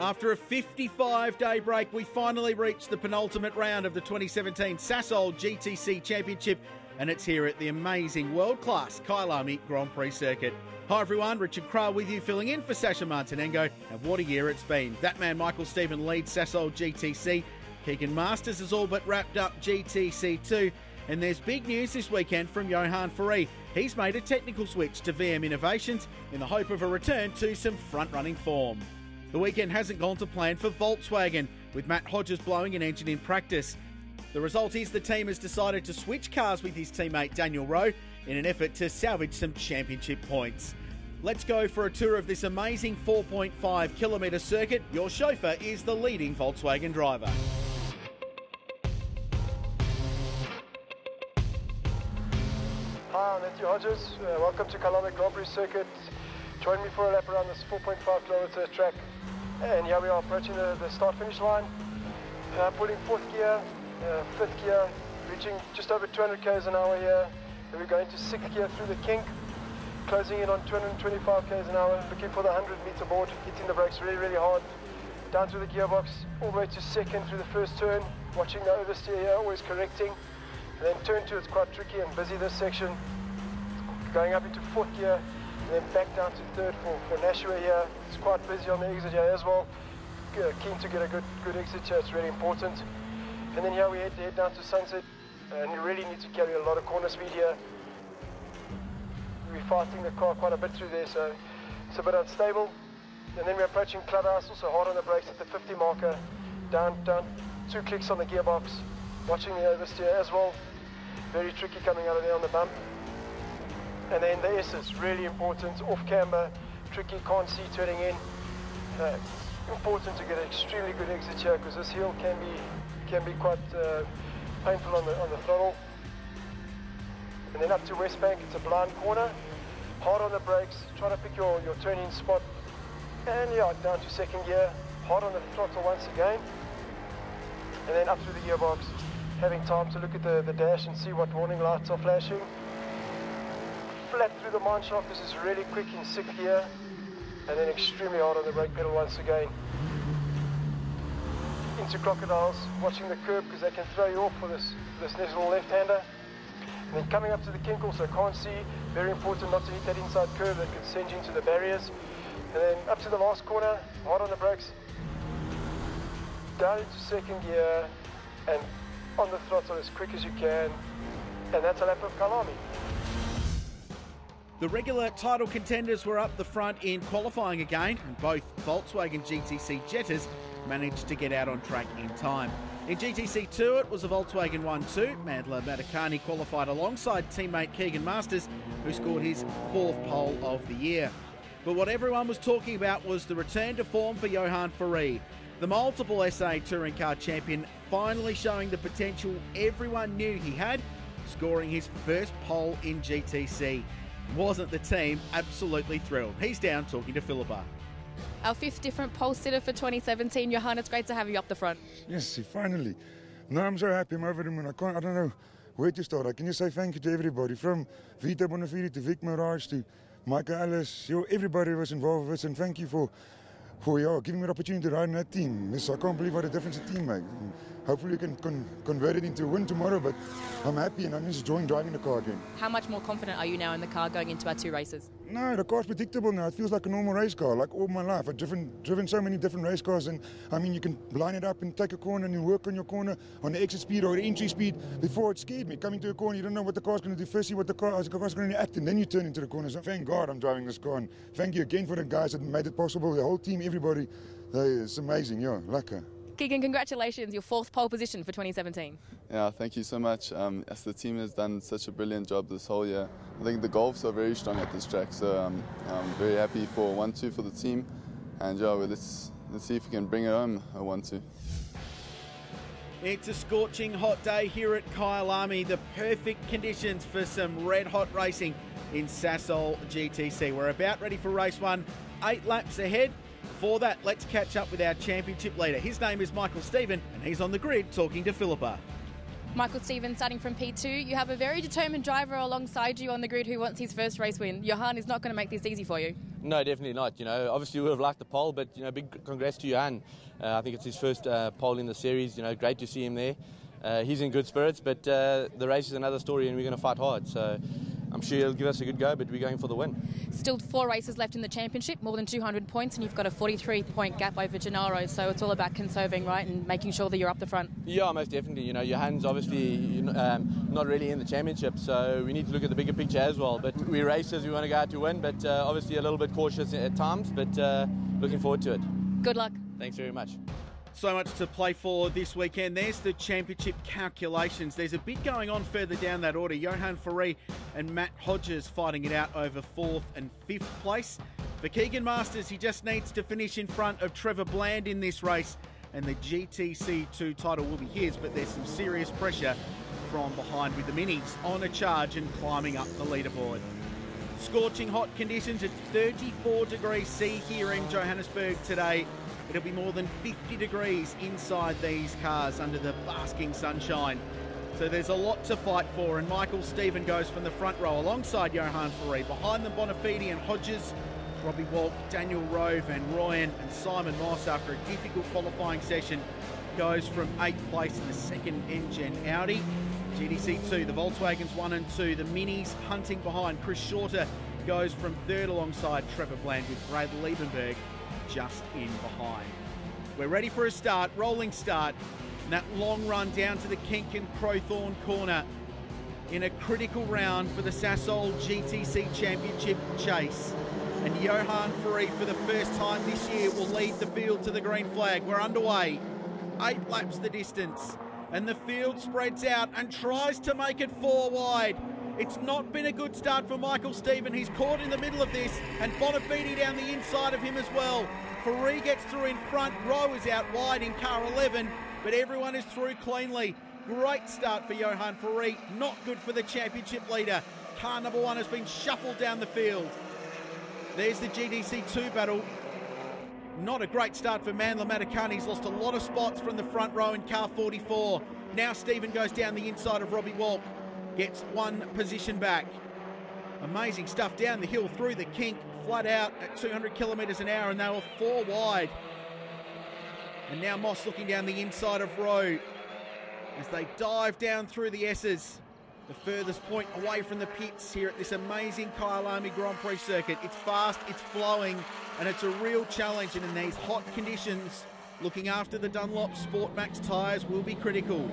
After a 55-day break, we finally reached the penultimate round of the 2017 Sasol GTC Championship, and it's here at the amazing world-class Kyalami Grand Prix circuit. Hi everyone, Richard Craill with you, filling in for Sasha Martinengo, and what a year it's been. That man Michael Stephen leads Sasol GTC. Keegan Masters has all but wrapped up GTC 2, and there's big news this weekend from Johan Fourie. He's made a technical switch to VM Innovations in the hope of a return to some front-running form. The weekend hasn't gone to plan for Volkswagen, with Matt Hodges blowing an engine in practice. The result is the team has decided to switch cars with his teammate Daniel Rowe in an effort to salvage some championship points. Let's go for a tour of this amazing 4.5 kilometre circuit. Your chauffeur is the leading Volkswagen driver. Hi, I'm Matthew Hodges. Welcome to Kyalami Grand Prix circuit. Join me for a lap around this 4.5 kilometre track. And here we are approaching the start-finish line. Pulling fourth gear, fifth gear, reaching just over 200 k's an hour here. Then we're going to sixth gear through the kink, closing in on 225 k's an hour, looking for the 100-meter board, hitting the brakes really, really hard. Down through the gearbox, all the way to second through the first turn, watching the oversteer here, always correcting. And then turn 2, it's quite tricky and busy this section. Going up into fourth gear, and then back down to third for Nashua here. It's quite busy on the exit here as well. Keen to get a good exit here, it's really important. And then here we head down to Sunset, and you really need to carry a lot of corner speed here. We're fighting the car quite a bit through there, so it's a bit unstable. And then we're approaching Clubhouse, also hard on the brakes at the 50 marker. Down, 2 clicks on the gearbox. Watching the oversteer as well. Very tricky coming out of there on the bump. And then the S is really important, off camber, tricky, can't see turning in. Important to get an extremely good exit here because this hill can be quite painful on the throttle. And then up to West Bank, it's a blind corner, hard on the brakes, try to pick your turn-in spot. And yeah, down to second gear, hard on the throttle once again. And then up through the gearbox, having time to look at the dash and see what warning lights are flashing. Flat through the mine shaft, this is really quick in sixth gear, and then extremely hard on the brake pedal once again. Into Crocodiles, watching the curb because they can throw you off for this next little left-hander. And then coming up to the kink also, can't see, very important not to hit that inside curve that could send you into the barriers. And then up to the last corner, hard on the brakes, down into second gear, and on the throttle as quick as you can, and that's a lap of Kyalami. The regular title contenders were up the front in qualifying again, and both Volkswagen GTC Jetters managed to get out on track in time. In GTC 2, it was a Volkswagen 1-2. Mandla Matakani qualified alongside teammate Keegan Masters, who scored his 4th pole of the year. But what everyone was talking about was the return to form for Johan Fourie. The multiple SA touring car champion finally showing the potential everyone knew he had, scoring his first pole in GTC. Wasn't the team absolutely thrilled? He's down talking to Philippa. Our 5th different pole sitter for 2017. Johan, it's great to have you up the front. Yes, finally. No, I'm so happy. I'm over the moon. I don't know where to start. I can just say thank you to everybody, from Vita Bonafide to Vic Mirage to Micah Ellis. Everybody was involved with us, and thank you for giving me the opportunity to ride in that team. Yes, I can't believe what a difference the team made. Hopefully we can convert it into a win tomorrow, but I'm happy and I'm just enjoying driving the car again. How much more confident are you now in the car going into our 2 races? No, the car's predictable now. It feels like a normal race car, like all my life. I've driven so many different race cars, and I mean, you can line it up and take a corner and you work on your corner on the exit speed or the entry speed. Before, it scared me. Coming to a corner, you don't know what the car's going to do. First, see what the car's going to act, and then you turn into the corner. So thank God I'm driving this car, and thank you again for the guys that made it possible. The whole team, everybody, it's amazing. Yeah, lekker. Keegan, congratulations, your 4th pole position for 2017. Yeah, thank you so much. As the team has done such a brilliant job this whole year. I think the Golfs are very strong at this track, so I'm very happy for 1-2 for the team. And yeah, let's see if we can bring it home a 1-2. It's a scorching hot day here at Kyalami. The perfect conditions for some red-hot racing in Sasol GTC. We're about ready for race 1, 8 laps ahead. Before that, let's catch up with our championship leader. His name is Michael Stephen, and he's on the grid talking to Philippa. Michael Stephen, starting from P2, you have a very determined driver alongside you on the grid who wants his first race win. Johan is not going to make this easy for you. No, definitely not. You know, obviously we would have liked the pole, but, you know, big congrats to Johan. I think it's his first pole in the series. You know, great to see him there. He's in good spirits, but the race is another story and we're going to fight hard. So I'm sure he'll give us a good go, but we're going for the win. Still 4 races left in the championship, more than 200 points, and you've got a 43-point gap over Gennaro, so it's all about conserving, right, and making sure that you're up the front. Yeah, most definitely. You know, Johan's obviously not really in the championship, so we need to look at the bigger picture as well. But we racers, we want to go out to win, but obviously a little bit cautious at times, but looking forward to it. Good luck. Thanks very much. So much to play for this weekend. There's the championship calculations. There's a bit going on further down that order. Johan Fourie and Matt Hodges fighting it out over 4th and 5th place. For Keegan Masters, he just needs to finish in front of Trevor Bland in this race, and the GTC2 title will be his, but there's some serious pressure from behind with the Minis on a charge and climbing up the leaderboard. Scorching hot conditions at 34 degrees C here in Johannesburg today. It'll be more than 50 degrees inside these cars under the basking sunshine. So there's a lot to fight for, and Michael Stephen goes from the front row alongside Johan Fourie. Behind them, Bonafide and Hodges, Robbie Walk, Daniel Rove and Ryan and Simon Moss, after a difficult qualifying session, goes from 8th place in the second N-Gen Audi. GTC2, the Volkswagens 1 and 2, the Minis hunting behind. Chris Shorter goes from 3rd alongside Trevor Bland, with Brad Liebenberg just in behind. We're ready for a start, rolling start, and that long run down to the Kink and Crowthorne corner in a critical round for the Sasol GTC Championship chase. And Johan Fourie, for the first time this year, will lead the field to the green flag. We're underway, 8 laps the distance, and the field spreads out and tries to make it 4 wide. It's not been a good start for Michael Stephen. He's caught in the middle of this, and Bonafide down the inside of him as well. Fourie gets through in front. Rowe is out wide in car 11, but everyone is through cleanly. Great start for Johan Fourie. Not good for the championship leader. Car number 1 has been shuffled down the field. There's the GTC2 battle. Not a great start for Manla Matakani. He's lost a lot of spots from the front row in car 44. Now Stephen goes down the inside of Robbie Walk. Gets 1 position back. Amazing stuff down the hill through the kink, flat out at 200 kilometres an hour, and they were 4 wide. And now Moss looking down the inside of Rowe as they dive down through the S's. The furthest point away from the pits here at this amazing Kyalami Grand Prix circuit. It's fast, it's flowing, and it's a real challenge. And in these hot conditions, looking after the Dunlop Sport Max tyres will be critical.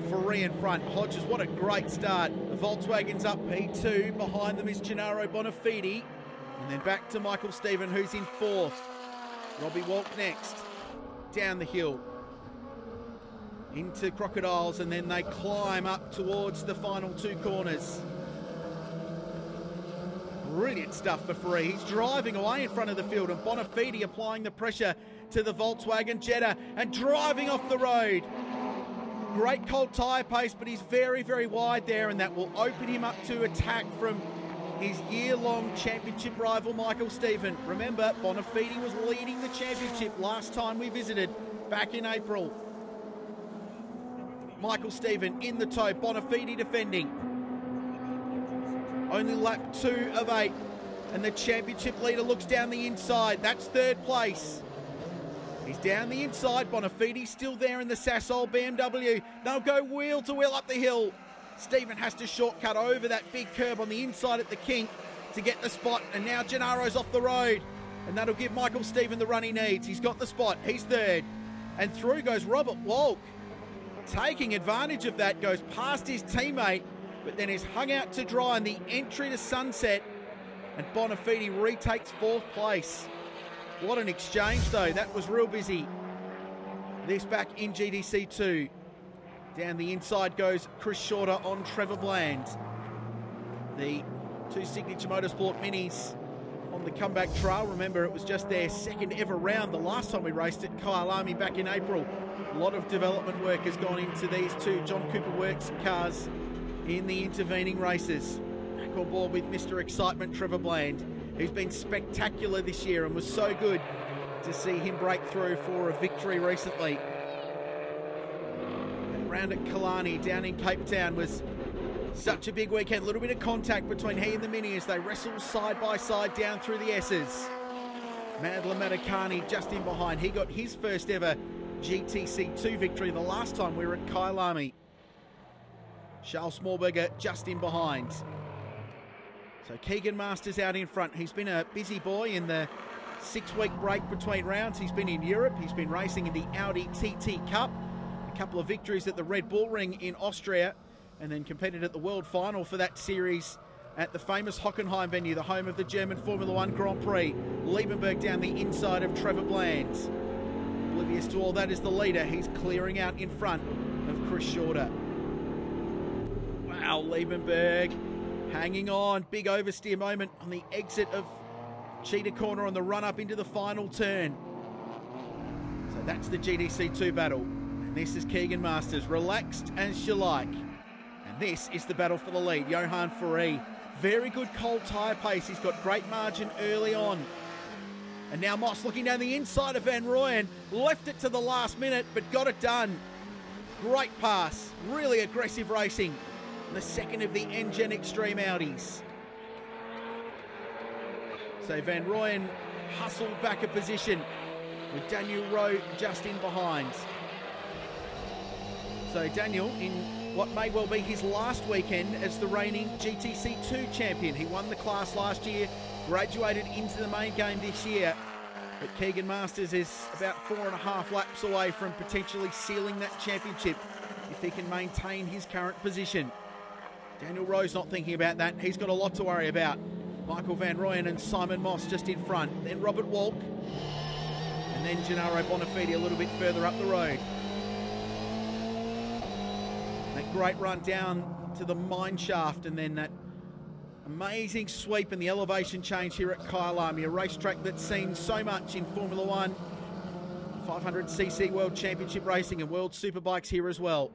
Fourie in front. Hodges, what a great start. The Volkswagen's up P2. Behind them is Gennaro Bonafide. And then back to Michael Stephen, who's in 4th. Robbie Walk next. Down the hill. Into Crocodiles, and then they climb up towards the final 2 corners. Brilliant stuff for Fourie. He's driving away in front of the field, and Bonafide applying the pressure to the Volkswagen Jetta and driving off the road. Great cold tyre pace, but he's very, very wide there, and that will open him up to attack from his year-long championship rival, Michael Stephen. Remember, Bonafide was leading the championship last time we visited, back in April. Michael Stephen in the tow, Bonafide defending. Only lap 2 of 8, and the championship leader looks down the inside. That's 3rd place. He's down the inside. Bonafide's still there in the Sasol BMW. They'll go wheel to wheel up the hill. Stephen has to shortcut over that big curb on the inside at the kink to get the spot. And now Gennaro's off the road. And that'll give Michael Stephen the run he needs. He's got the spot. He's 3rd. And through goes Robert Walk. Taking advantage of that, goes past his teammate, but then is hung out to dry in the entry to Sunset. And Bonafide retakes 4th place. What an exchange, though. That was real busy. This back in GTC2. Down the inside goes Chris Shorter on Trevor Bland. The 2 Signature Motorsport Minis on the comeback trail. Remember, it was just their 2nd ever round the last time we raced at Kyalami back in April. A lot of development work has gone into these 2 John Cooper Works cars in the intervening races. Back on board with Mr. Excitement, Trevor Bland, who's been spectacular this year, and was so good to see him break through for a victory recently. And round at Kyalami down in Cape Town was Such a big weekend. A little bit of contact between he and the Mini as they wrestle side by side down through the S's. Madla Madakani just in behind. He got his first ever GTC2 victory the last time we were at Kyalami. Charles Smallberger just in behind. So Keegan Masters out in front. He's been a busy boy in the 6-week break between rounds. He's been in Europe. He's been racing in the Audi TT Cup. A couple of victories at the Red Bull Ring in Austria, and then competed at the World Final for that series at the famous Hockenheim venue, the home of the German Formula One Grand Prix. Liebenberg down the inside of Trevor Bland. Oblivious to all that is the leader. He's clearing out in front of Chris Shorter. Wow, Liebenberg hanging on. Big oversteer moment on the exit of Cheetah Corner on the run up into the final turn. So that's the GTC2 battle. And this is Keegan Masters, relaxed as you like. And this is the battle for the lead. Johan Fourie, very good cold tyre pace. He's got great margin early on. And now Moss looking down the inside of Van Rooyen. Left it to the last minute, but got it done. Great pass, really aggressive racing. The second of the Engen Extreme Audis. So Van Rooyen hustled back a position with Daniel Rowe just in behind. So Daniel, in what may well be his last weekend as the reigning GTC2 champion. He won the class last year, graduated into the main game this year. But Keegan Masters is about 4.5 laps away from potentially sealing that championship if he can maintain his current position. Daniel Rowe's not thinking about that. He's got a lot to worry about. Michael Van Rooyen and Simon Moss just in front. Then Robert Walk. And then Gennaro Bonafide a little bit further up the road. That great run down to the mine shaft, and then that amazing sweep and the elevation change here at Kyalami, a racetrack that's seen so much in Formula One, 500cc World Championship racing and World Superbikes here as well.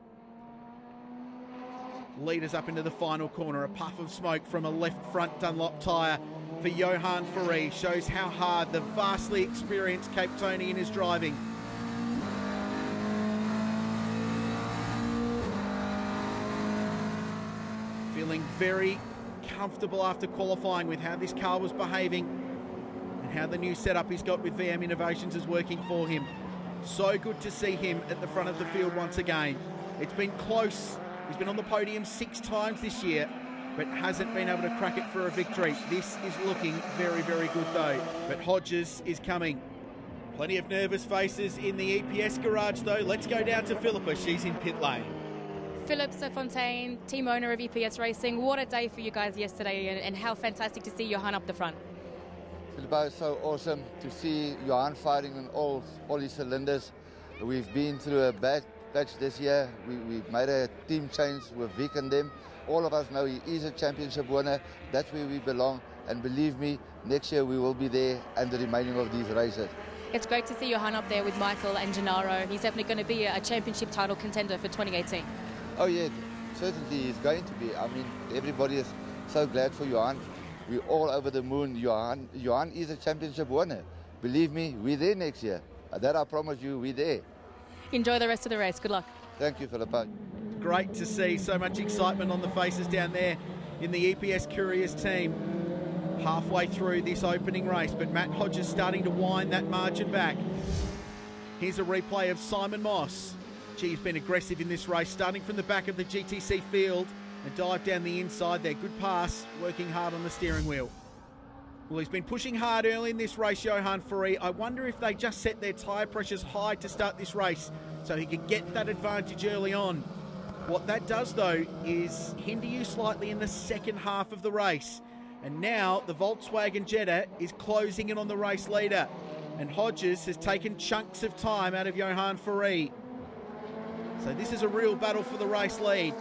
Leaders up into the final corner. A puff of smoke from a left front Dunlop tyre for Johan Fourie. Shows how hard the vastly experienced Cape Tonian is driving. Feeling very comfortable after qualifying with how this car was behaving and how the new setup he's got with VM Innovations is working for him. So good to see him at the front of the field once again. It's been close. He's been on the podium 6 times this year, but hasn't been able to crack it for a victory. This is looking very, very good though. But Hodges is coming. Plenty of nervous faces in the EPS garage though. Let's go down to Philippa. She's in pit lane. Philip Fontaine, team owner of EPS Racing. What a day for you guys yesterday, and how fantastic to see Johan up the front. Philippa, it's so awesome to see Johan firing on all his cylinders. We've been through a bad patch this year. We made a team change with Vic and them. All of us know he is a championship winner. That's where we belong. And believe me, next year we will be there and the remaining of these races. It's great to see Johan up there with Michael and Gennaro. He's definitely going to be a championship title contender for 2018. Oh yeah, certainly he's going to be. I mean, everybody is so glad for Johan. We're all over the moon. Johan is a championship winner. Believe me, we're there next year. That I promise you, we're there. Enjoy the rest of the race. Good luck. Thank you, Philippa. Great to see so much excitement on the faces down there in the EPS Couriers team. Halfway through this opening race, but Matt Hodges starting to wind that margin back. Here's a replay of Simon Moss. He's been aggressive in this race, starting from the back of the GTC field and dive down the inside there. Good pass, working hard on the steering wheel. Well, he's been pushing hard early in this race, Johan Fourie. I wonder if they just set their tyre pressures high to start this race so he could get that advantage early on. What that does, though, is hinder you slightly in the second half of the race. And now the Volkswagen Jetta is closing in on the race leader. And Hodges has taken chunks of time out of Johan Fourie. So this is a real battle for the race lead.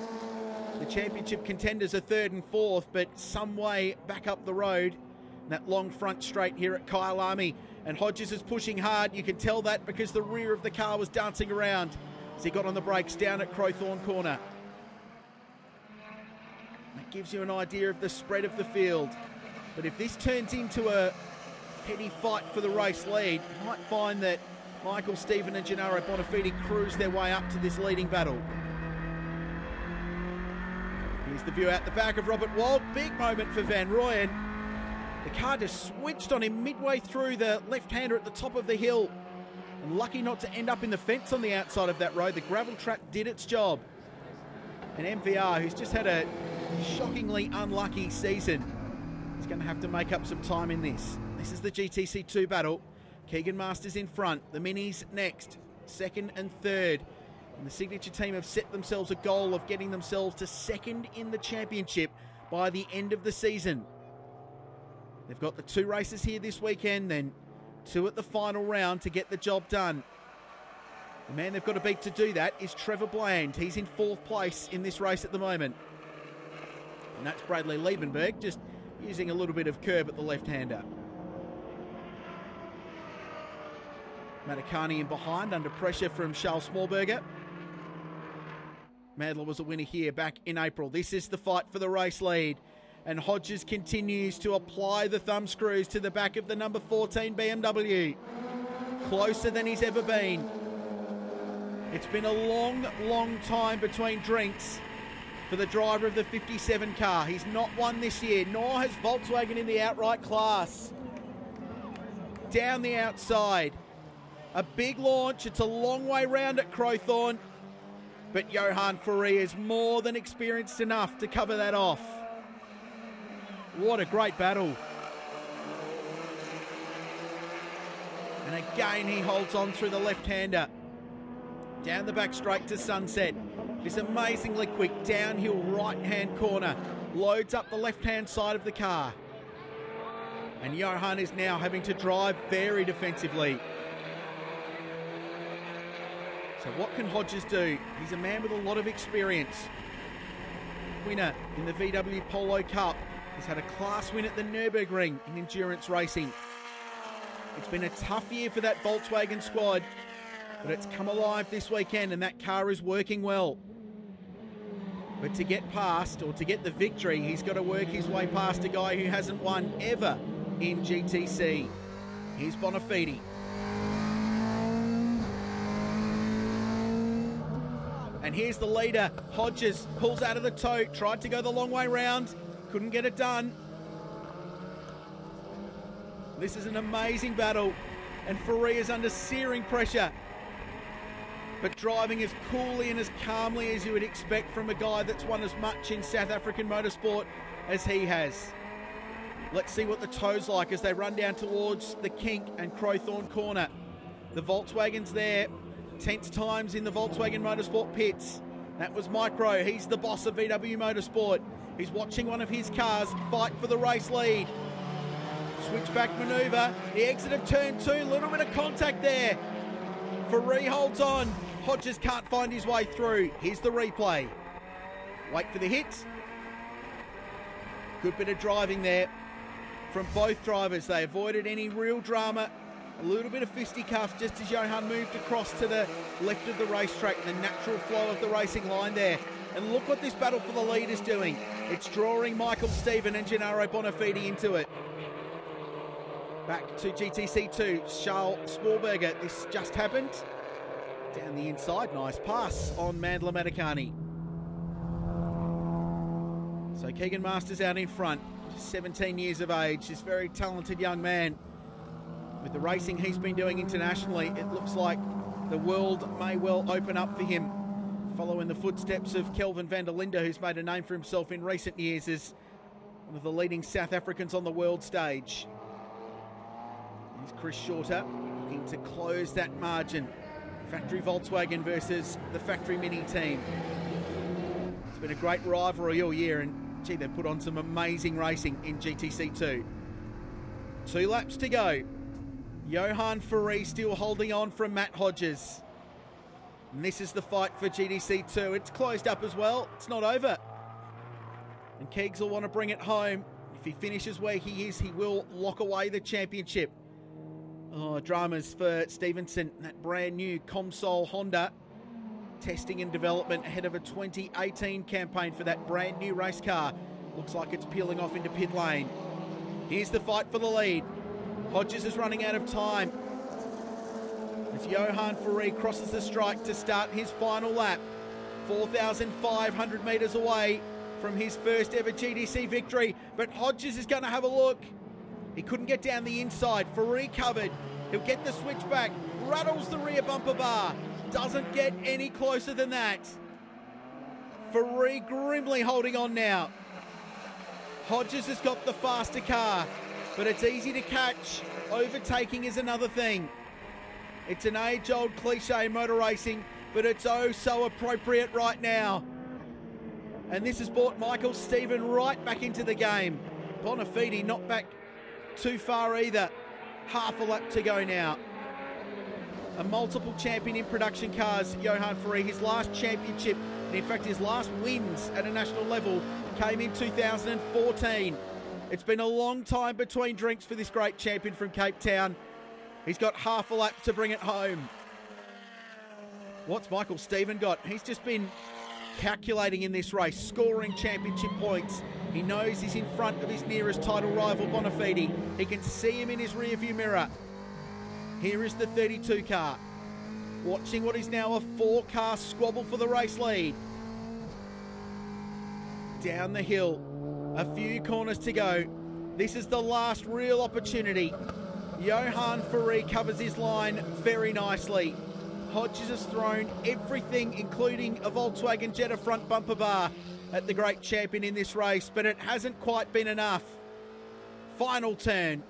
The championship contenders are 3rd and 4th, but some way back up the road. That long front straight here at Kyalami. And Hodges is pushing hard. You can tell that because the rear of the car was dancing around as he got on the brakes down at Crowthorne Corner. That gives you an idea of the spread of the field. But if this turns into a heady fight for the race lead, you might find that Michael, Stephen and Gennaro Bonafide cruise their way up to this leading battle. Here's Here's the view out the back of Robert Wald. Big moment for Van Rooyen. The car just switched on him midway through the left-hander at the top of the hill. And lucky not to end up in the fence on the outside of that road. The gravel trap did its job. And MVR, who's just had a shockingly unlucky season, is going to have to make up some time in this. This is the GTC2 battle. Keegan Masters in front. The Minis next. Second and third. And the Signature team have set themselves a goal of getting themselves to second in the championship by the end of the season. They've got the 2 races here this weekend, then 2 at the final round to get the job done. The man they've got to beat to do that is Trevor Bland. He's in 4th place in this race at the moment. And that's Bradley Liebenberg, just using a little bit of curb at the left-hander. Matakani in behind, under pressure from Charles Smallberger. Madler was a winner here back in April. This is the fight for the race lead. And Hodges continues to apply the thumb screws to the back of the number 14 BMW. Closer than he's ever been. It's been a long, long time between drinks for the driver of the 57 car. He's not won this year, nor has Volkswagen in the outright class. Down the outside. A big launch. It's a long way round at Crowthorne. But Johan Fourie is more than experienced enough to cover that off. What a great battle. And again he holds on through the left-hander. Down the back straight to Sunset. This amazingly quick downhill right-hand corner. Loads up the left-hand side of the car. And Johan is now having to drive very defensively. So what can Hodges do? He's a man with a lot of experience. Winner in the VW Polo Cup. He's had a class win at the Nürburgring in endurance racing. It's been a tough year for that Volkswagen squad, but it's come alive this weekend and that car is working well. But to get past, or to get the victory, he's got to work his way past a guy who hasn't won ever in GTC. Here's Bonafide. And here's the leader. Hodges pulls out of the tow, tried to go the long way round, couldn't get it done. This is an amazing battle, and Fourie is under searing pressure, but driving as coolly and as calmly as you would expect from a guy that's won as much in South African motorsport as he has. Let's see what the tow's like as they run down towards the kink and Crowthorne corner. The Volkswagen's there. Tense times in the Volkswagen Motorsport pits. That was Micro. He's the boss of VW Motorsport. He's watching one of his cars fight for the race lead. Switchback manoeuvre. The exit of turn 2. A little bit of contact there. Fourie holds on. Hodges can't find his way through. Here's the replay. Wait for the hit. Good bit of driving there from both drivers. They avoided any real drama. A little bit of fisticuffs just as Johan moved across to the left of the racetrack, the natural flow of the racing line there. And look what this battle for the lead is doing. It's drawing Michael Stephen and Gennaro Bonafide into it. Back to GTC2, Charles Smallberger. This just happened. Down the inside, nice pass on Mandla Matakani. So Keegan Masters out in front, 17 years of age, this very talented young man. With the racing he's been doing internationally, it looks like the world may well open up for him, following the footsteps of Kelvin van der Linde, who's made a name for himself in recent years as one of the leading South Africans on the world stage. Here's Chris Shorter looking to close that margin. Factory Volkswagen versus the factory Mini team. It's been a great rivalry all year, and gee, they've put on some amazing racing in GTC2. 2 laps to go. Johan Fourie still holding on from Matt Hodges. And this is the fight for GTC2. It's closed up as well. It's not over. And Keegs will want to bring it home. If he finishes where he is, he will lock away the championship. Oh, dramas for Stevenson. That brand new Comsol Honda. Testing and development ahead of a 2018 campaign for that brand new race car. Looks like it's peeling off into pit lane. Here's the fight for the lead. Hodges is running out of time as Johan Fourie crosses the strike to start his final lap. 4,500 metres away from his first ever GTC victory, but Hodges is going to have a look. He couldn't get down the inside. Fourie covered. He'll get the switchback, rattles the rear bumper bar, doesn't get any closer than that. Fourie grimly holding on now. Hodges has got the faster car, but it's easy to catch. Overtaking is another thing. It's an age-old cliche in motor racing, but it's oh so appropriate right now. And this has brought Michael Stephen right back into the game. Bonafide not back too far either. Half a lap to go now. A multiple champion in production cars, Johan Fourie, his last championship, and in fact his last wins at a national level came in 2014. It's been a long time between drinks for this great champion from Cape Town. He's got half a lap to bring it home. What's Michael Stephen got? He's just been calculating in this race, scoring championship points. He knows he's in front of his nearest title rival, Bonafide. He can see him in his rearview mirror. Here is the 32 car, watching what is now a 4-car squabble for the race lead. Down the hill, a few corners to go. This is the last real opportunity. Johan Fourie covers his line very nicely. Hodges has thrown everything, including a Volkswagen Jetta front bumper bar, at the great champion in this race, but it hasn't quite been enough. Final turn.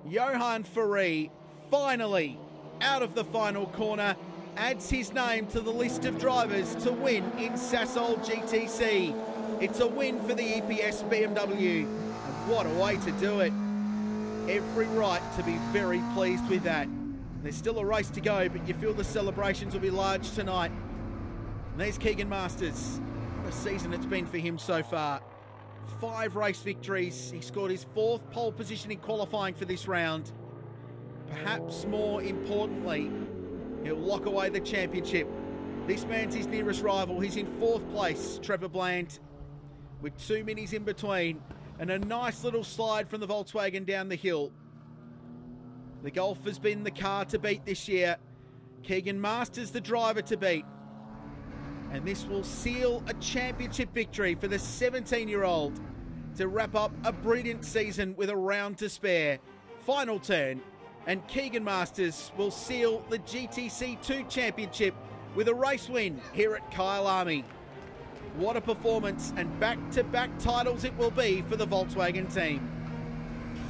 Johan Fourie, finally out of the final corner, adds his name to the list of drivers to win in Sasol GTC. It's a win for the EPS BMW, and what a way to do it. Every right to be very pleased with that. There's still a race to go, but you feel the celebrations will be large tonight. And there's Keegan Masters. What a season it's been for him so far. 5 race victories. He scored his 4th pole position in qualifying for this round. Perhaps more importantly, he'll lock away the championship. This man's his nearest rival. He's in 4th place, Trevor Bland, with 2 minis in between and a nice little slide from the Volkswagen down the hill. The Golf has been the car to beat this year. Keegan Masters the driver to beat. And this will seal a championship victory for the 17-year-old to wrap up a brilliant season with a round to spare. Final turn, and Keegan Masters will seal the GTC 2 Championship with a race win here at Kyalami. What a performance, and back-to-back titles it will be for the Volkswagen team.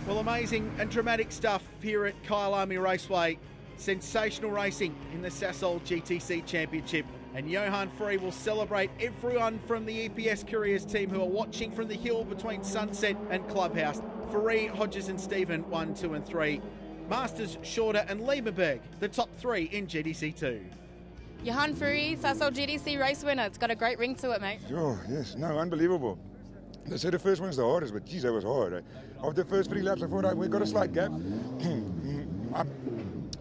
Well, amazing and dramatic stuff here at Kyalami Raceway. Sensational racing in the Sasol GTC Championship. And Johan Fourie will celebrate everyone from the EPS Couriers team who are watching from the hill between Sunset and Clubhouse. Fourie, Hodges and Stephen, 1, 2 and 3. Masters, Shorter and Liebenberg, the top 3 in GTC 2. Johan Fourie, Sasol GTC race winner. It's got a great ring to it, mate. Oh, yes. No, unbelievable. They said the first one's the hardest, but geez, that was hard. Eh? After the first 3 laps, I thought we got a slight gap. I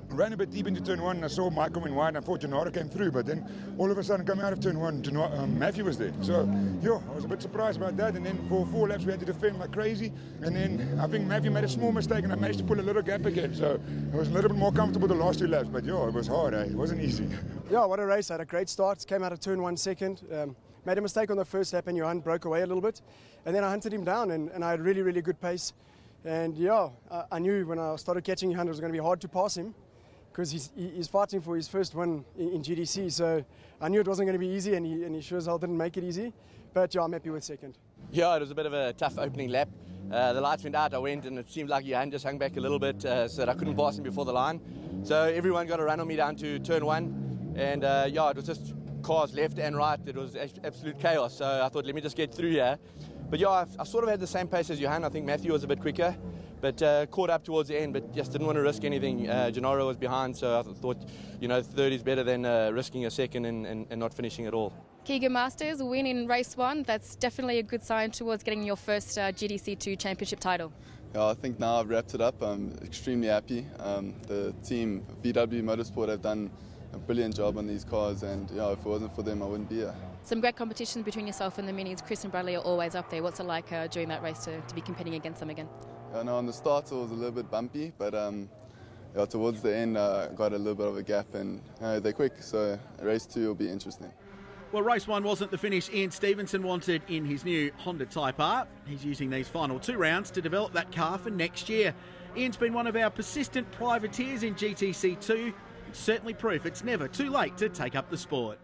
ran a bit deep into turn 1, and I saw Mike coming wide, and I thought Gennaro came through, but then all of a sudden, coming out of turn 1, Matthew was there. So, I was a bit surprised about that, and then for 4 laps, we had to defend like crazy, and then I think Matthew made a small mistake, and I managed to pull a little gap again, so I was a little bit more comfortable the last 2 laps, but it was hard, eh? It wasn't easy. Yeah, what a race. I had a great start, came out of turn 1 second, made a mistake on the first lap, and Johan broke away a little bit, and then I hunted him down, and I had really, really good pace, and I knew when I started catching Johan it was going to be hard to pass him, because he's fighting for his first win in GTC, so I knew it wasn't going to be easy, and he sure as hell didn't make it easy, but I'm happy with second. Yeah, it was a bit of a tough opening lap. The lights went out, I went, and it seemed like Johan just hung back a little bit so that I couldn't pass him before the line. So everyone got a run on me down to turn 1, and it was just cars left and right. It was absolute chaos, so I thought, let me just get through here. But I sort of had the same pace as Johan. I think Matthew was a bit quicker, but caught up towards the end, but just didn't want to risk anything. Gennaro was behind, so I thought, third is better than risking a second and not finishing at all. Keegan Masters win in race 1. That's definitely a good sign towards getting your first GTC 2 championship title. Yeah, I think now I've wrapped it up. I'm extremely happy. The team, VW Motorsport, have done a brilliant job on these cars, and if it wasn't for them, I wouldn't be here. Some great competitions between yourself and the minis. Chris and Bradley are always up there. What's it like during that race to be competing against them again? On the start it was a little bit bumpy, but towards the end I got a little bit of a gap, and they're quick, so race 2 will be interesting. Well, race 1 wasn't the finish Ian Stevenson wanted in his new Honda Type R. He's using these final 2 rounds to develop that car for next year. Ian's been one of our persistent privateers in GTC2. It's certainly proof it's never too late to take up the sport.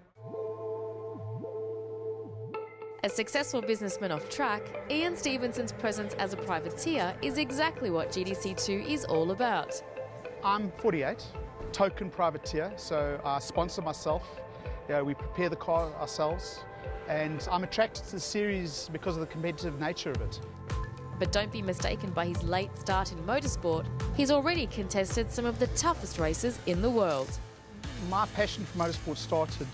A successful businessman off track, Ian Stevenson's presence as a privateer is exactly what GTC2 is all about. I'm 48, token privateer, so I sponsor myself. We prepare the car ourselves, and I'm attracted to the series because of the competitive nature of it. But don't be mistaken by his late start in motorsport. He's already contested some of the toughest races in the world. My passion for motorsport started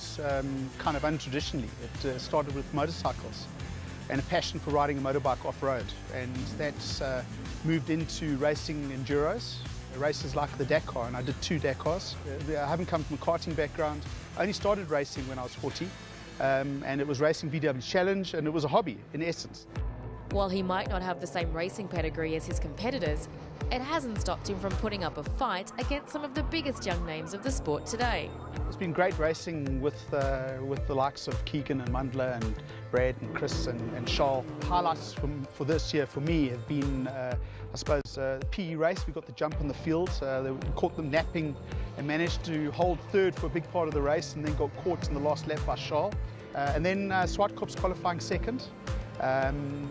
kind of untraditionally. It started with motorcycles and a passion for riding a motorbike off-road, and that's moved into racing enduros, races like the Dakar, and I did 2 Dakars. I haven't come from a karting background. I only started racing when I was 40, and it was racing VW Challenge, and it was a hobby in essence. While he might not have the same racing pedigree as his competitors, it hasn't stopped him from putting up a fight against some of the biggest young names of the sport today. It's been great racing with the likes of Keegan and Mundler and Brad and Chris and Charles. Highlights for this year for me have been, I suppose, the PE race. We got the jump on the field. They caught them napping and managed to hold 3rd for a big part of the race, and then got caught in the last lap by Charles. And then Swartkop's qualifying 2nd.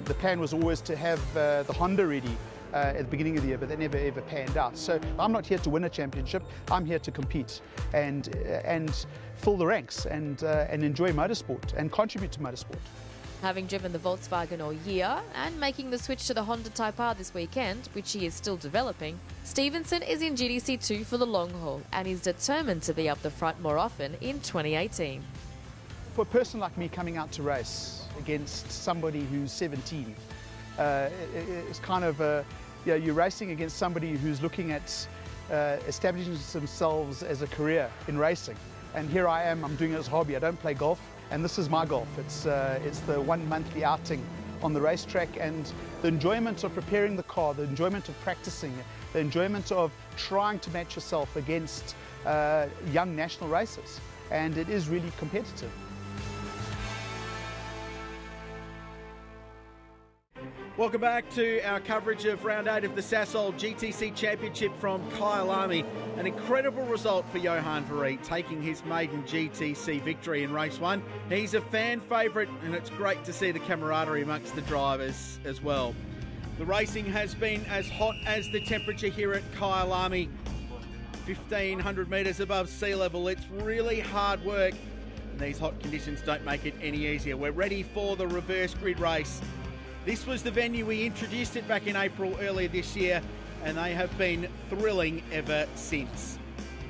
The plan was always to have the Honda ready at the beginning of the year, but that never ever panned out. So I'm not here to win a championship. I'm here to compete and fill the ranks and enjoy motorsport and contribute to motorsport. Having driven the Volkswagen all year and making the switch to the Honda Type R this weekend, which he is still developing, Stevenson is in GTC2 for the long haul and is determined to be up the front more often in 2018. For a person like me coming out to race against somebody who's 17, it's kind of you're racing against somebody who's looking at establishing themselves as a career in racing. And here I am, I'm doing it as a hobby. I don't play golf, and this is my golf. It's the 1 monthly outing on the racetrack, and the enjoyment of preparing the car, the enjoyment of practicing, the enjoyment of trying to match yourself against young national racers. And it is really competitive. Welcome back to our coverage of round 8 of the Sasol GTC Championship from Kyalami. An incredible result for Johan Fourie, taking his maiden GTC victory in race 1. He's a fan favourite, and it's great to see the camaraderie amongst the drivers as well. The racing has been as hot as the temperature here at Kyalami, 1,500 metres above sea level. It's really hard work, and these hot conditions don't make it any easier. We're ready for the reverse grid race. This was the venue, we introduced it back in April earlier this year, and they have been thrilling ever since.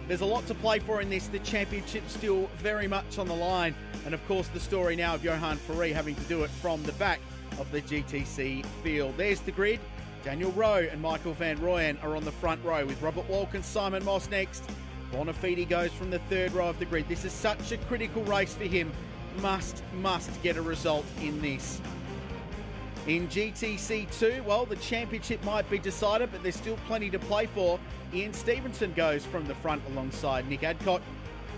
There's a lot to play for in this, the championship's still very much on the line, and of course the story now of Johan Fourie having to do it from the back of the GTC field. There's the grid. Daniel Rowe and Michael Van Rooyen are on the front row, with Robert Walk and Simon Moss next. Bonafide goes from the 3rd row of the grid. This is such a critical race for him. Must get a result in this. In GTC2, well, the championship might be decided, but there's still plenty to play for. Ian Stevenson goes from the front alongside Nick Adcock,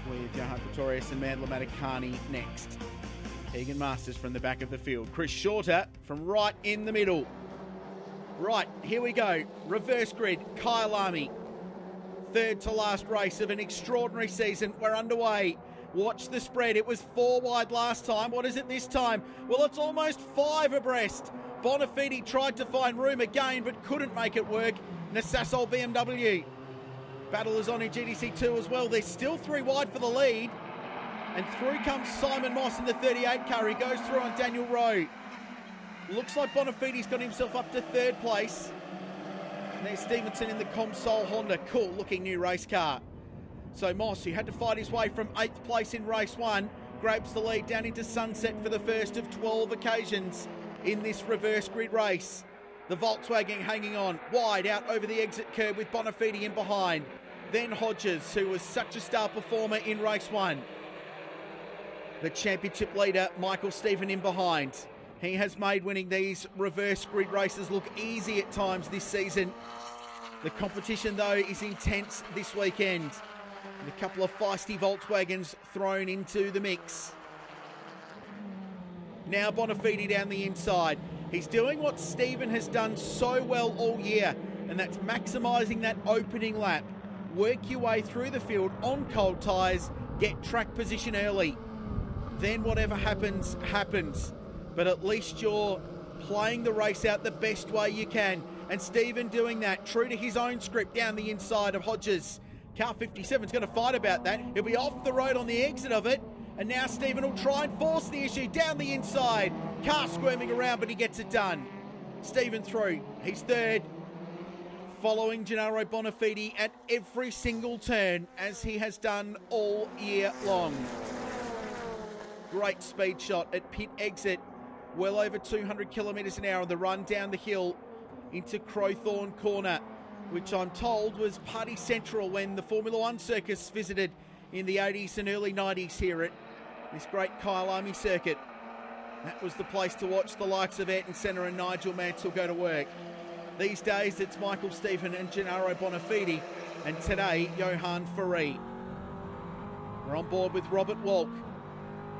with Johan Pretorius and Mandla Matakani next. Egan Masters from the back of the field. Chris Shorter from right in the middle. Right, here we go. Reverse grid, Kyalami. 3rd to last race of an extraordinary season. We're underway. Watch the spread. It was 4 wide last time. What is it this time? Well, it's almost 5 abreast. Bonafide tried to find room again, but couldn't make it work. The Sasol BMW. Battle is on in GTC2 as well. There's still 3 wide for the lead. And through comes Simon Moss in the 38 car. He goes through on Daniel Rowe. Looks like Bonafide's got himself up to 3rd place. And there's Stevenson in the Comsol Honda. Cool looking new race car. So Moss, who had to fight his way from 8th place in race 1, grabs the lead down into sunset for the first of 12 occasions in this reverse grid race. The Volkswagen hanging on wide out over the exit curb with Bonafide in behind. Then Hodges, who was such a star performer in race 1. The championship leader, Michael Stephen, in behind. He has made winning these reverse grid races look easy at times this season. The competition, though, is intense this weekend. And a couple of feisty Volkswagens thrown into the mix. Now Bonafide down the inside. He's doing what Stephen has done so well all year, and that's maximising that opening lap. Work your way through the field on cold tyres, get track position early. Then whatever happens, happens. But at least you're playing the race out the best way you can. And Stephen doing that, true to his own script down the inside of Hodges. Car 57's going to fight about that. He'll be off the road on the exit of it. And now Stephen will try and force the issue down the inside. Car squirming around, but he gets it done. Stephen through. He's third. Following Gennaro Bonafide at every single turn, as he has done all year long. Great speed shot at pit exit. Well over 200 kilometres an hour on the run down the hill into Crowthorne Corner, which I'm told was party central when the Formula One circus visited in the 80s and early 90s here at this great Kyalami circuit. That was the place to watch the likes of Ayrton Senna and Nigel Mansell go to work. These days it's Michael Stephen and Gennaro Bonafide, and today Johan Fourie. We're on board with Robert Walk,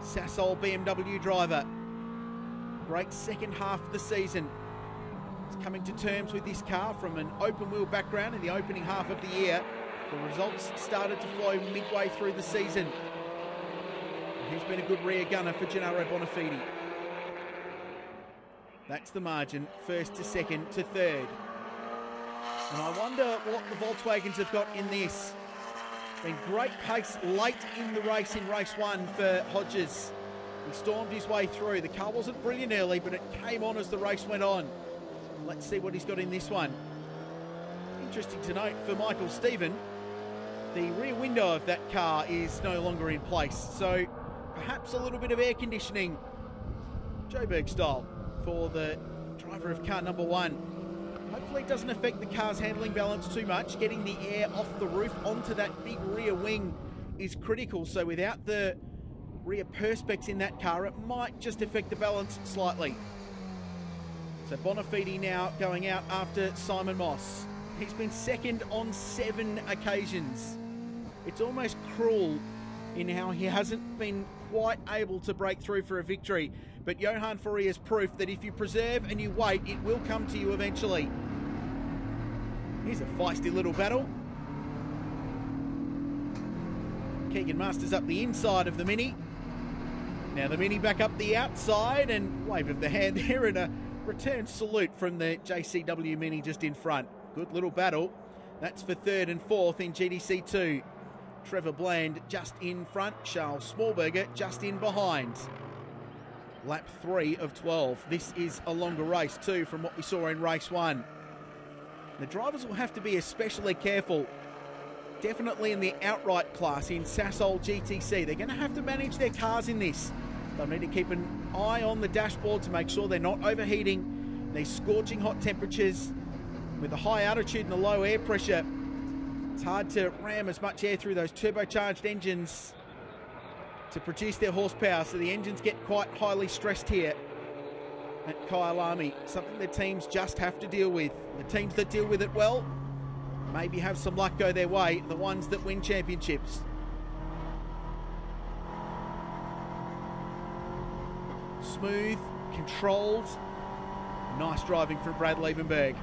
Sasol BMW driver. Great second half of the season. He's coming to terms with this car from an open wheel background in the opening half of the year. The results started to flow midway through the season. He's been a good rear gunner for Gennaro Bonafide. That's the margin, first to second to third. And I wonder what the Volkswagens have got in this. Been great pace late in the race in race one for Hodges. He stormed his way through. The car wasn't brilliant early, but it came on as the race went on. Let's see what he's got in this one. Interesting to note for Michael Stephen, the rear window of that car is no longer in place. So perhaps a little bit of air conditioning, Joburg style, for the driver of car number one. Hopefully it doesn't affect the car's handling balance too much. Getting the air off the roof onto that big rear wing is critical. So without the rear perspex in that car, it might just affect the balance slightly. So Bonafide now going out after Simon Moss. He's been second on 7 occasions. It's almost cruel in how he hasn't been quite able to break through for a victory. But Johan Fourie is proof that if you preserve and you wait, it will come to you eventually. Here's a feisty little battle. Keegan Masters up the inside of the Mini. Now the Mini back up the outside, and wave of the hand there, and a return salute from the JCW Mini just in front. Good little battle. That's for third and fourth in GTC 2. Trevor Bland just in front, Charles Smallberger just in behind. Lap 3 of 12. This is a longer race too from what we saw in race 1. The drivers will have to be especially careful. Definitely in the outright class in Sasol GTC. They're going to have to manage their cars in this. They'll need to keep an eye on the dashboard to make sure they're not overheating. These scorching hot temperatures with the high altitude and the low air pressure. It's hard to ram as much air through those turbocharged engines to produce their horsepower, so the engines get quite highly stressed here at Kyalami. Something the teams just have to deal with. The teams that deal with it well maybe have some luck go their way, the ones that win championships. Smooth, controlled, nice driving from Brad Liebenberg.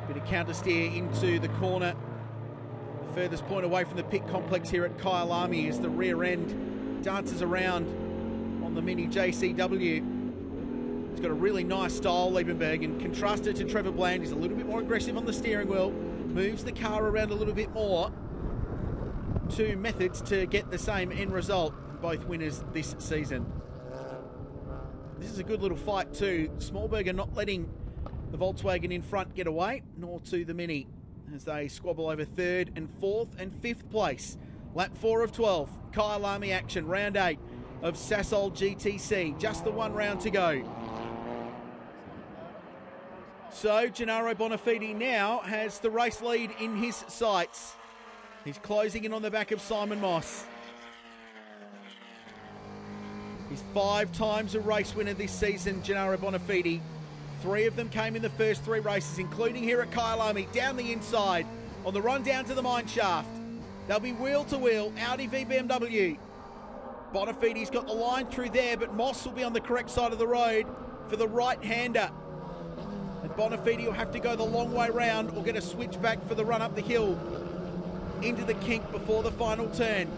Bit of counter steer into the corner. The furthest point away from the pit complex here at Kyalami as the rear end dances around on the Mini JCW. He's got a really nice style, Liebenberg, and contrasted to Trevor Bland, he's a little bit more aggressive on the steering wheel, moves the car around a little bit more. 2 methods to get the same end result, both winners this season. This is a good little fight too. Smallberger not letting the Volkswagen in front get away, nor to the Mini, as they squabble over 3rd and 4th and 5th place. Lap 4 of 12, Kyalami action, round 8 of Sasol GTC. Just the 1 round to go. So Gennaro Bonafide now has the race lead in his sights. He's closing in on the back of Simon Moss. He's 5 times a race winner this season, Gennaro Bonafide. 3 of them came in the first 3 races, including here at Kyalami, down the inside, on the run down to the mine shaft. They'll be wheel to wheel, Audi v BMW. Bonafiti's got the line through there, but Moss will be on the correct side of the road for the right-hander. And Bonafiti will have to go the long way round or get a switch back for the run up the hill into the kink before the final turn.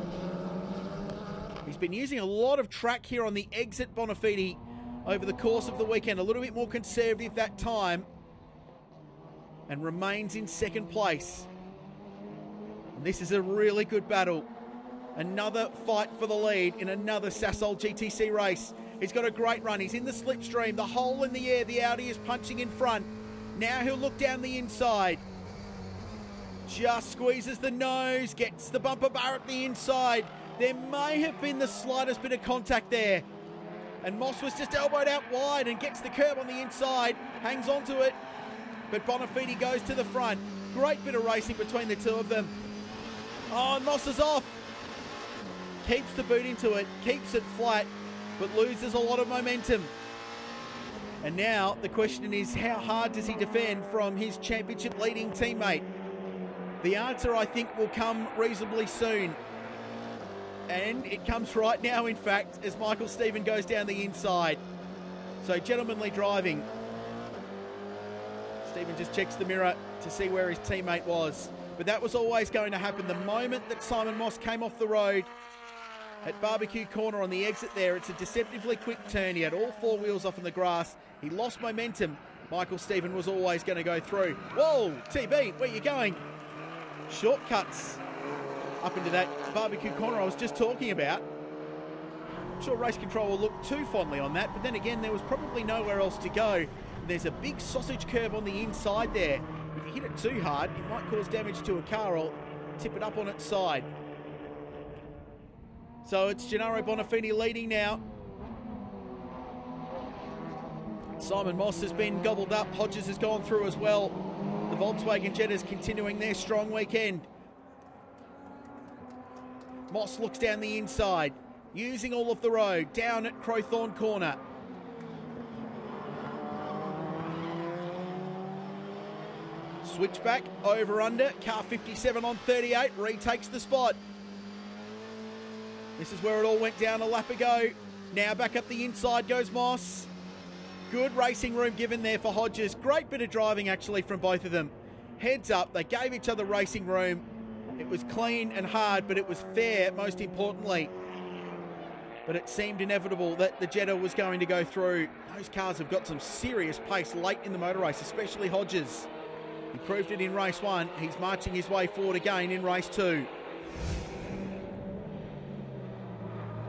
He's been using a lot of track here on the exit, Bonafiti, over the course of the weekend. A little bit more conservative that time, and remains in second place. And this is a really good battle. Another fight for the lead in another Sasol GTC race. He's got a great run. He's in the slipstream. The hole in the air. The Audi is punching in front. Now he'll look down the inside. Just squeezes the nose. Gets the bumper bar at the inside. There may have been the slightest bit of contact there. And Moss was just elbowed out wide and gets the curb on the inside. Hangs onto it. But Bonafiti goes to the front. Great bit of racing between the two of them. Oh, and Moss is off. Keeps the boot into it. Keeps it flat. But loses a lot of momentum. And now the question is, how hard does he defend from his championship leading teammate? The answer, I think, will come reasonably soon. And it comes right now, in fact, as Michael Stephen goes down the inside. So gentlemanly driving. Stephen just checks the mirror to see where his teammate was. But that was always going to happen. The moment that Simon Moss came off the road at Barbecue Corner on the exit there, it's a deceptively quick turn. He had all four wheels off in the grass. He lost momentum. Michael Stephen was always going to go through. Whoa, TB, where you going? Shortcuts up into that Barbecue Corner I was just talking about. I'm sure race control will look too fondly on that, but then again, there was probably nowhere else to go. There's a big sausage curb on the inside there. If you hit it too hard, it might cause damage to a car or tip it up on its side. So it's Gennaro Bonafiti leading now. Simon Moss has been gobbled up. Hodges has gone through as well. The Volkswagen Jetters continuing their strong weekend. Moss looks down the inside, using all of the road, down at Crowthorne Corner. Switchback, over under, car 57 on 38, retakes the spot. This is where it all went down a lap ago. Now back up the inside goes Moss. Good racing room given there for Hodges. Great bit of driving actually from both of them. Heads up, they gave each other racing room. It was clean and hard, but it was fair, most importantly. But it seemed inevitable that the Jetta was going to go through. Those cars have got some serious pace late in the motor race, especially Hodges. He proved it in race one. He's marching his way forward again in race two.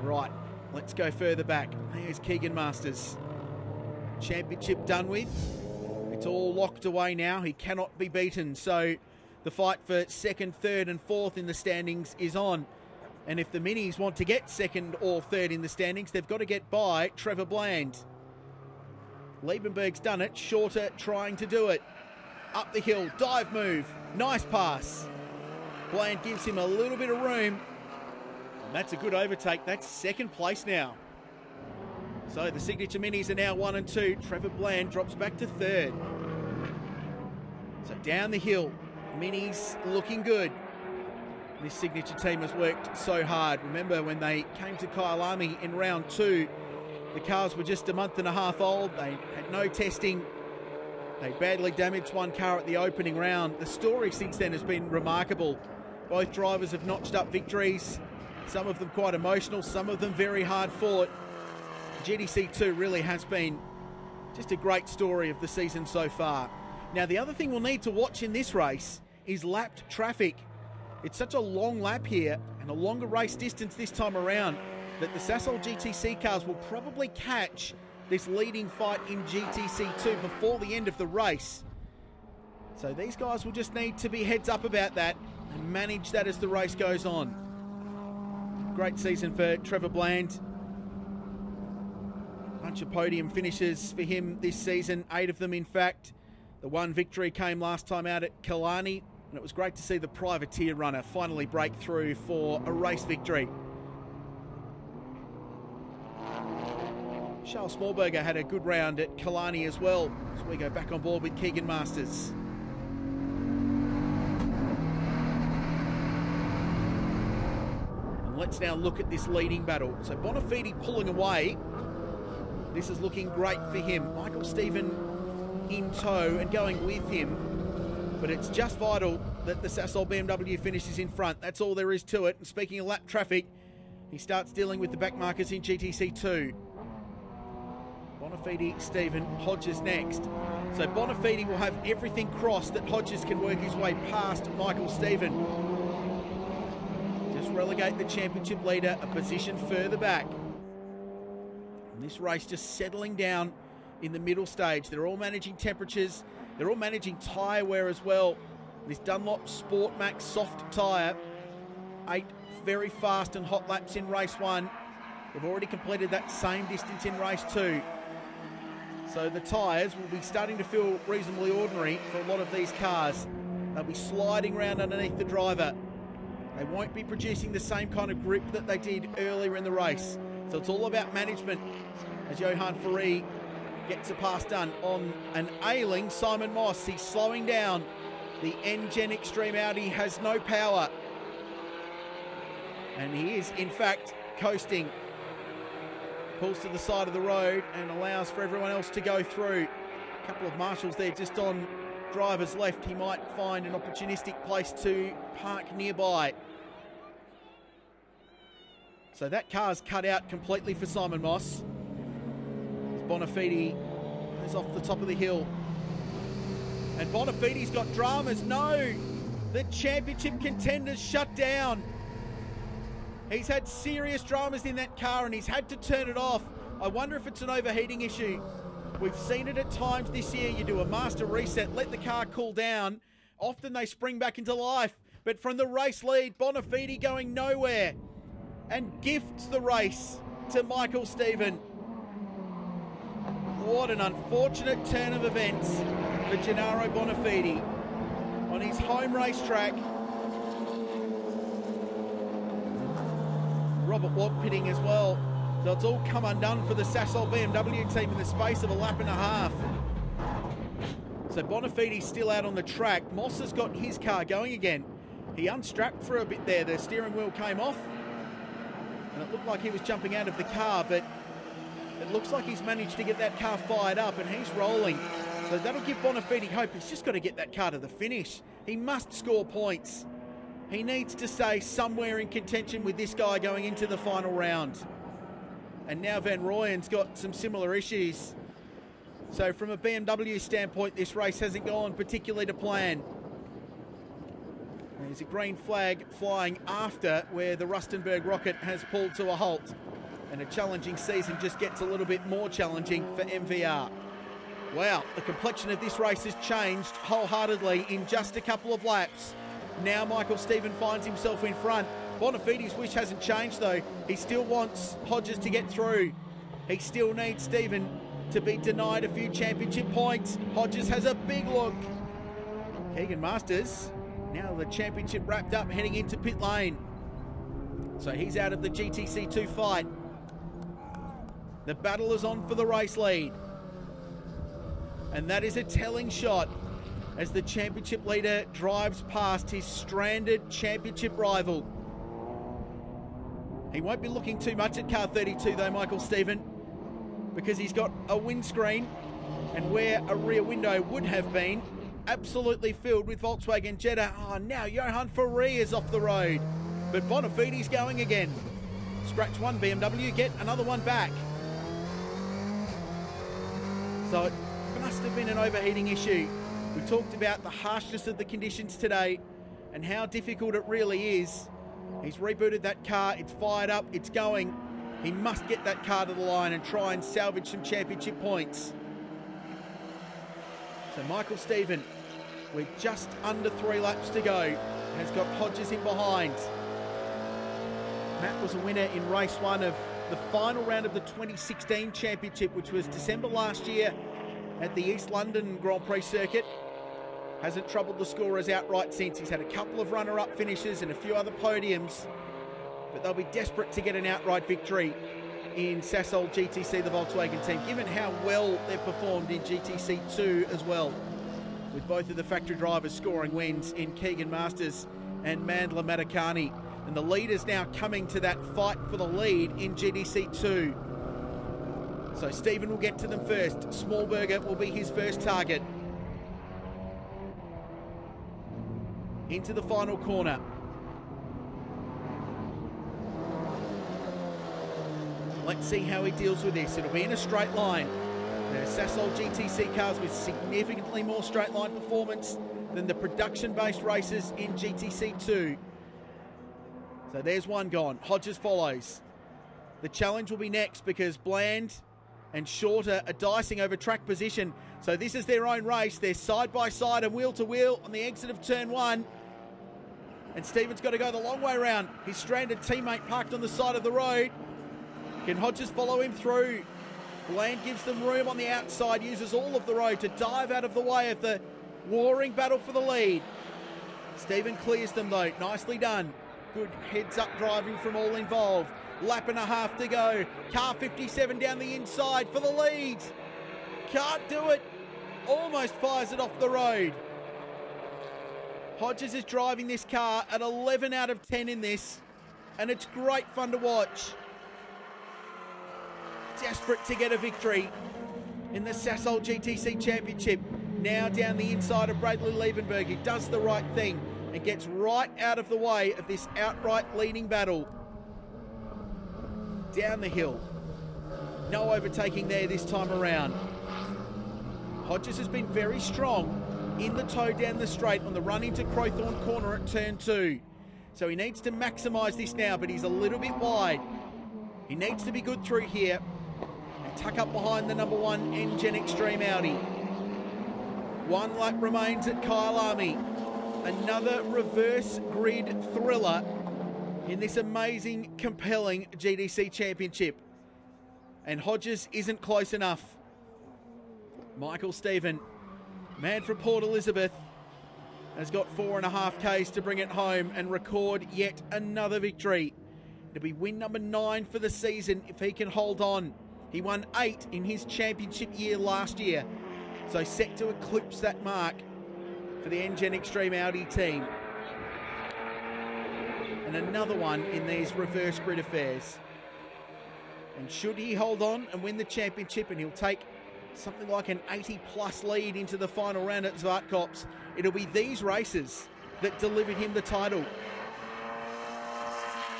Right, let's go further back. There's Keegan Masters. Championship done with. It's all locked away now. He cannot be beaten. So the fight for second, third and fourth in the standings is on. And if the Minis want to get second or third in the standings, they've got to get by Trevor Bland. Liebenberg's done it. Shorter trying to do it. Up the hill, dive move. Nice pass. Bland gives him a little bit of room. And that's a good overtake. That's second place now. So the Signature Minis are now 1 and 2. Trevor Bland drops back to third. So down the hill, Minis looking good. This Signature team has worked so hard. Remember when they came to Kyalami in round 2, the cars were just a month and a half old. They had no testing. They badly damaged one car at the opening round. The story since then has been remarkable. Both drivers have notched up victories. Some of them quite emotional, some of them very hard fought. GTC2 really has been just a great story of the season so far. Now, the other thing we'll need to watch in this race is lapped traffic. It's such a long lap here and a longer race distance this time around that the Sasol GTC cars will probably catch this leading fight in GTC2 before the end of the race. So these guys will just need to be heads up about that and manage that as the race goes on. Great season for Trevor Bland. Bunch of podium finishes for him this season, 8 of them in fact. The one victory came last time out at Kyalami, and it was great to see the privateer runner finally break through for a race victory. Charles Smallberger had a good round at Kyalami as well, as we go back on board with Keegan Masters. And let's now look at this leading battle. So Bonafide pulling away. This is looking great for him. Michael Stephen in tow and going with him. But it's just vital that the Sasol BMW finishes in front. That's all there is to it. And speaking of lap traffic, he starts dealing with the back markers in GTC 2. Bonafide, Stephen, Hodges next. So Bonafide will have everything crossed that Hodges can work his way past Michael Stephen. Just relegate the championship leader a position further back. And this race just settling down in the middle stage. They're all managing temperatures. They're all managing tyre wear as well. This Dunlop Sport Max soft tyre. 8 very fast and hot laps in race 1. They've already completed that same distance in race 2. So the tyres will be starting to feel reasonably ordinary for a lot of these cars. They'll be sliding around underneath the driver. They won't be producing the same kind of grip that they did earlier in the race. So it's all about management as Johan Fourie gets a pass done on an ailing Simon Moss. He's slowing down. The N-Gen Extreme Audi has no power. And he is, in fact, coasting. Pulls to the side of the road and allows for everyone else to go through. A couple of marshals there just on driver's left. He might find an opportunistic place to park nearby. So that car's cut out completely for Simon Moss. As Bonafide is off the top of the hill. And Bonafide's got dramas. No! The championship contenders shut down. He's had serious dramas in that car and he's had to turn it off. I wonder if it's an overheating issue. We've seen it at times this year. You do a master reset, let the car cool down. Often they spring back into life. But from the race lead, Bonafide going nowhere and gifts the race to Michael Stephen. What an unfortunate turn of events for Gennaro Bonafide on his home racetrack. Robert Watt pitting as well. So it's all come undone for the Sasol BMW team in the space of a lap and a half. So Bonafide's still out on the track. Moss has got his car going again. He unstrapped for a bit there. The steering wheel came off. And it looked like he was jumping out of the car, but it looks like he's managed to get that car fired up and he's rolling. So that'll give Bonafide hope. He's just got to get that car to the finish. He must score points. He needs to stay somewhere in contention with this guy going into the final round. And now Van Rooyen's got some similar issues. So from a BMW standpoint, this race hasn't gone particularly to plan. There's a green flag flying after where the Rustenburg rocket has pulled to a halt. And a challenging season just gets a little bit more challenging for MVR. Wow, the complexion of this race has changed wholeheartedly in just a couple of laps. Now Michael Stephen finds himself in front. Bonafide's wish hasn't changed though. He still wants Hodges to get through. He still needs Stephen to be denied a few championship points. Hodges has a big look. Keegan Masters, now the championship wrapped up, heading into pit lane. So he's out of the GTC 2 fight. The battle is on for the race lead. And that is a telling shot as the championship leader drives past his stranded championship rival. He won't be looking too much at car 32 though, Michael Stephen, because he's got a windscreen and where a rear window would have been, absolutely filled with Volkswagen Jetta. Oh, now Johan Fourie is off the road, but Bonafide's going again. Scratch one BMW, get another one back. So it must have been an overheating issue. We talked about the harshness of the conditions today and how difficult it really is. He's rebooted that car, it's fired up, it's going. He must get that car to the line and try and salvage some championship points. So Michael Stephen, with just under 3 laps to go, has got Hodges in behind. Matt was a winner in race 1 of the final round of the 2016 championship, which was December last year at the East London Grand Prix circuit. Hasn't troubled the scorers outright since. He's had a couple of runner-up finishes and a few other podiums, but they'll be desperate to get an outright victory in Sasol GTC, the Volkswagen team, given how well they've performed in GTC 2 as well, with both of the factory drivers scoring wins in Keegan Masters and Mandla Matakani. And the leaders now coming to that fight for the lead in GTC 2. So Stephen will get to them first. Smallberger will be his first target. Into the final corner. Let's see how he deals with this. It'll be in a straight line. The Sasol GTC cars with significantly more straight line performance than the production-based races in GTC 2. So there's one gone. Hodges follows. The challenge will be next because Bland and Shorter are dicing over track position. So this is their own race. They're side by side and wheel to wheel on the exit of turn 1. And Stephen's got to go the long way round. His stranded teammate parked on the side of the road. Can Hodges follow him through? Bland gives them room on the outside, uses all of the road to dive out of the way of the warring battle for the lead. Stephen clears them though. Nicely done. Good heads-up driving from all involved. Lap and a half to go. Car 57 down the inside for the lead. Can't do it. Almost fires it off the road. Hodges is driving this car at 11 out of 10 in this, and it's great fun to watch. Desperate to get a victory in the Sasol GTC Championship. Now down the inside of Bradley Liebenberg. He does the right thing and gets right out of the way of this outright leading battle. Down the hill. No overtaking there this time around. Hodges has been very strong in the toe down the straight on the run into Crowthorne corner at turn 2. So he needs to maximise this now, but he's a little bit wide. He needs to be good through here and tuck up behind the number 1 Engen Extreme Audi. 1 lap remains at Kyalami. Another reverse grid thriller in this amazing, compelling GTC Championship. And Hodges isn't close enough. Michael Stephen, man from Port Elizabeth, has got 4.5 Ks to bring it home and record yet another victory. It'll be win number 9 for the season if he can hold on. He won 8 in his championship year last year, so set to eclipse that mark for the Engen Extreme Audi team. And another one in these reverse grid affairs. And should he hold on and win the championship, and he'll take something like an 80-plus lead into the final round at Zwartkops, it'll be these races that delivered him the title.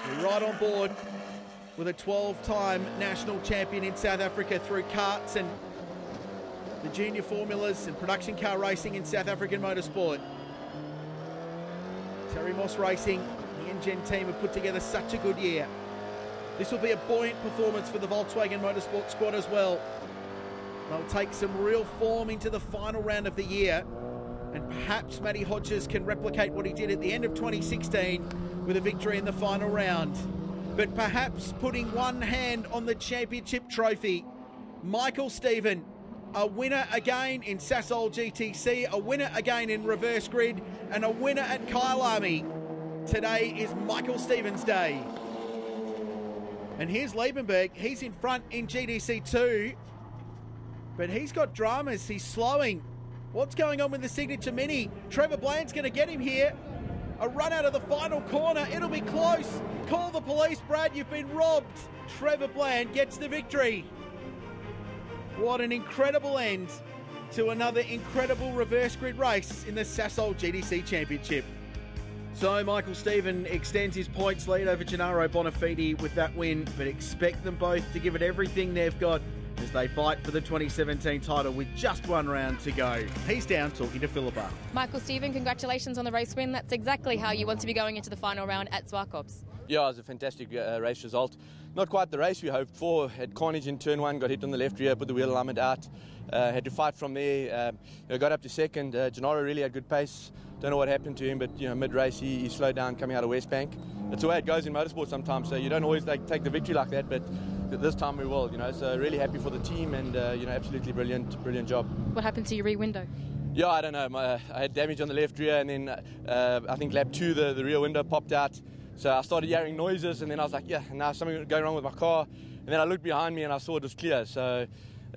We're right on board with a 12-time national champion in South Africa through karts and the junior formulas and production car racing in South African motorsport. Terry Moss Racing, the Engen team have put together such a good year. This will be a buoyant performance for the Volkswagen Motorsport squad as well. They'll take some real form into the final round of the year, and perhaps Matty Hodges can replicate what he did at the end of 2016 with a victory in the final round. But perhaps putting one hand on the championship trophy, Michael Stephen, a winner again in Sasol GTC, a winner again in reverse grid, and a winner at Kyalami. Today is Michael Stephen's day. And here's Liebenberg, he's in front in GTC 2. But he's got dramas, he's slowing. What's going on with the Signature Mini? Trevor Bland's going to get him here. A run out of the final corner, it'll be close. Call the police, Brad, you've been robbed. Trevor Bland gets the victory. What an incredible end to another incredible reverse grid race in the Sasol GTC Championship. So Michael Stephen extends his points lead over Gennaro Bonafide with that win, but expect them both to give it everything they've got as they fight for the 2017 title with just one round to go. He's down talking to Philippa. Michael Stephen, congratulations on the race win. That's exactly how you want to be going into the final round at Zwartkops. Yeah, it was a fantastic race result. Not quite the race we hoped for. Had carnage in turn 1, got hit on the left rear, put the wheel alignment out. Had to fight from there. Got up to second. Gennaro really had good pace. Don't know what happened to him, but mid-race he slowed down coming out of West Bank. That's the way it goes in motorsport sometimes. So you don't always take the victory like that, but this time we will. So really happy for the team, and absolutely brilliant job. What happened to your rear window? Yeah, I don't know. I had damage on the left rear, and then I think lap 2 the rear window popped out. So I started hearing noises, and then I was like, yeah, now something going wrong with my car. And then I looked behind me and I saw it was clear. So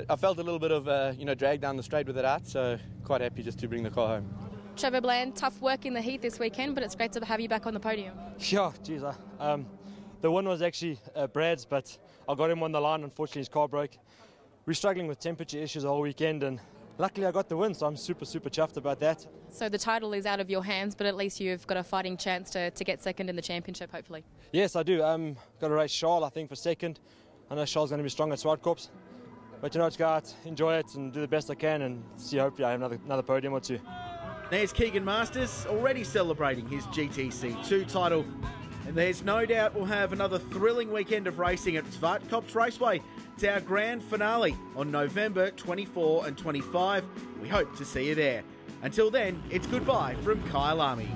I felt a little bit of drag down the straight with it out. So quite happy just to bring the car home. Trevor Bland, tough work in the heat this weekend, but it's great to have you back on the podium. Yeah, geez, the win was actually Brad's, but I got him on the line. Unfortunately, his car broke. We're struggling with temperature issues all weekend, and luckily I got the win, so I'm super chuffed about that. So the title is out of your hands, but at least you've got a fighting chance to get second in the championship, hopefully. Yes, I do. Got to race Charles, I think, for second. I know Charles going to be strong at Swartkorps. But you know, just go out, enjoy it, and do the best I can, and see, hopefully I have another podium or two. There's Keegan Masters already celebrating his GTC2 title. And there's no doubt we'll have another thrilling weekend of racing at Swartkorps Raceway. It's our grand finale on November 24 and 25. We hope to see you there. Until then, it's goodbye from Kyalami.